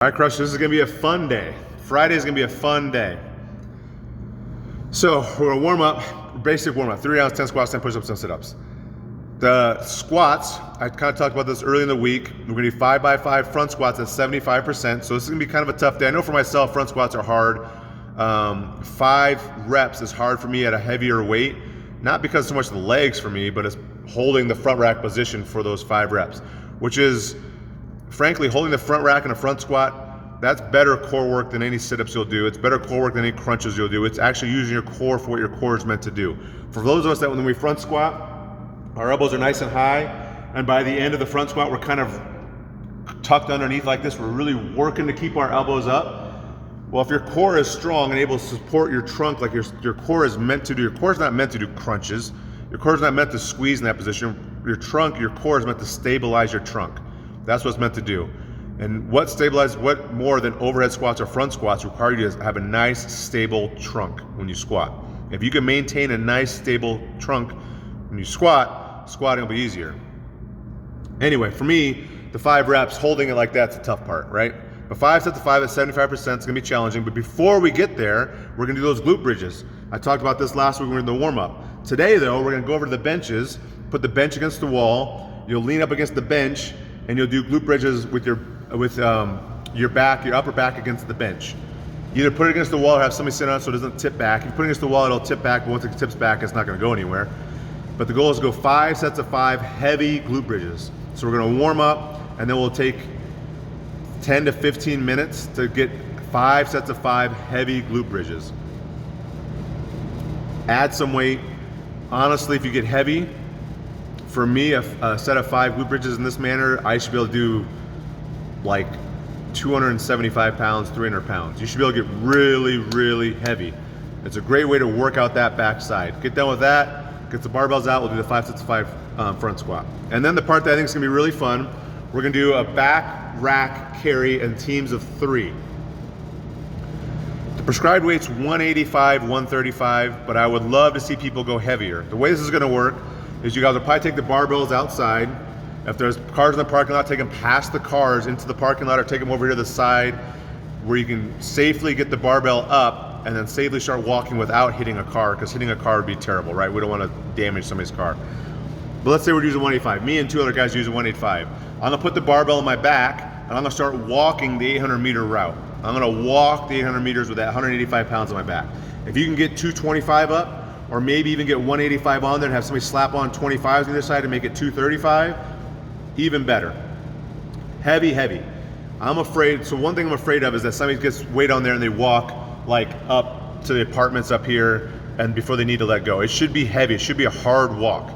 All right, Crush, this is gonna be a fun day. Friday is gonna be a fun day. So we're gonna warm up, basic warm up, 3 rounds, 10 squats, 10 push-ups, 10 sit-ups. The squats, I kind of talked about this early in the week. We're gonna do 5x5 front squats at 75%. So this is gonna be kind of a tough day. I know for myself, front squats are hard. 5 reps is hard for me at a heavier weight. Not because so much of the legs for me, but it's holding the front rack position for those 5 reps, which is, frankly, holding the front rack in a front squat, that's better core work than any sit-ups you'll do. It's better core work than any crunches you'll do. It's actually using your core for what your core is meant to do. For those of us that when we front squat, our elbows are nice and high, and by the end of the front squat, we're kind of tucked underneath like this. We're really working to keep our elbows up. Well, if your core is strong and able to support your trunk like your core is meant to do, your core is not meant to do crunches. Your core is not meant to squeeze in that position. Your core is meant to stabilize your trunk. That's what it's meant to do. And what more than overhead squats or front squats require you to have a nice, stable trunk when you squat. If you can maintain a nice, stable trunk when you squat, squatting will be easier. Anyway, for me, the 5 reps, holding it like that's the tough part, right? But 5 sets of 5 at 75% is gonna be challenging, but before we get there, we're gonna do those glute bridges. I talked about this last week when we were in the warm up. Today though, we're gonna go over to the benches, put the bench against the wall, you'll lean up against the bench, and you'll do glute bridges with your upper back against the bench. Either put it against the wall or have somebody sit on it so it doesn't tip back. If you put it against the wall, it'll tip back, but once it tips back, it's not gonna go anywhere. But the goal is to go 5 sets of 5 heavy glute bridges. So we're gonna warm up, and then we'll take 10 to 15 minutes to get 5 sets of 5 heavy glute bridges. Add some weight. Honestly, if you get heavy, for me, a set of 5 glute bridges in this manner, I should be able to do like 275 pounds, 300 pounds. You should be able to get really, really heavy. It's a great way to work out that backside. Get done with that, get the barbells out, we'll do the 5 sets of 5 front squat. And then the part that I think is gonna be really fun, we're gonna do a back rack carry in teams of 3. The prescribed weight's 185, 135, but I would love to see people go heavier. The way this is gonna work is you guys will probably take the barbells outside. If there's cars in the parking lot, take them past the cars into the parking lot, or take them over here to the side where you can safely get the barbell up and then safely start walking without hitting a car, because hitting a car would be terrible, right? We don't want to damage somebody's car. But let's say we're using 185. Me and 2 other guys using 185. I'm gonna put the barbell on my back and I'm gonna start walking the 800-meter route. I'm gonna walk the 800 meters with that 185 pounds on my back. If you can get 225 up, or maybe even get 185 on there and have somebody slap on 25s on the other side to make it 235, even better. Heavy, heavy. I'm afraid, so one thing I'm afraid of is that somebody gets weight on there and they walk like up to the apartments up here and before they need to let go. It should be heavy, it should be a hard walk.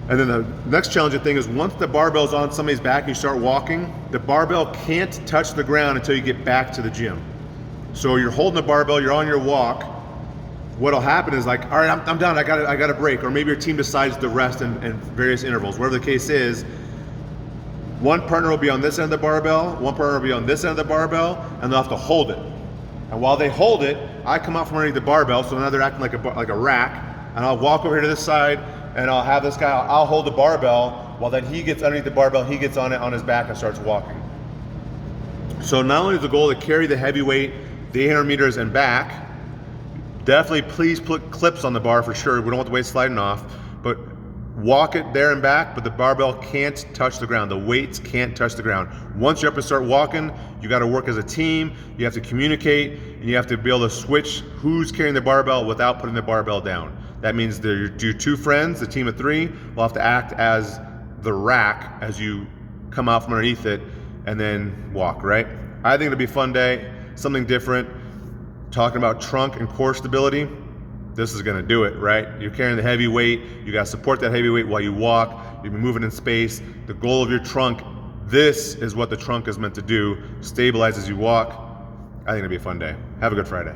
And then the next challenging thing is once the barbell's on somebody's back and you start walking, the barbell can't touch the ground until you get back to the gym. So you're holding the barbell, you're on your walk. What'll happen is like, all right, I'm done, I got a break. Or maybe your team decides to rest in various intervals. Whatever the case is, one partner will be on this end of the barbell, one partner will be on this end of the barbell, and they'll have to hold it. And while they hold it, I come out from underneath the barbell, so now they're acting like a rack, and I'll walk over here to this side, and I'll have this guy, I'll hold the barbell, while then he gets underneath the barbell, he gets on it on his back and starts walking. So not only is the goal to carry the heavy weight, the 800 meters and back, definitely please put clips on the bar for sure. We don't want the weight sliding off, but walk it there and back, but the barbell can't touch the ground. The weights can't touch the ground. Once you're up and start walking, you gotta work as a team, you have to communicate, and you have to be able to switch who's carrying the barbell without putting the barbell down. That means your 2 friends, the team of 3, will have to act as the rack as you come out from underneath it and then walk, right? I think it'll be a fun day, something different. Talking about trunk and core stability, this is gonna do it, right? You're carrying the heavy weight, you gotta support that heavy weight while you walk, you'll be moving in space. The goal of your trunk, this is what the trunk is meant to do, stabilize as you walk. I think it'll be a fun day. Have a good Friday.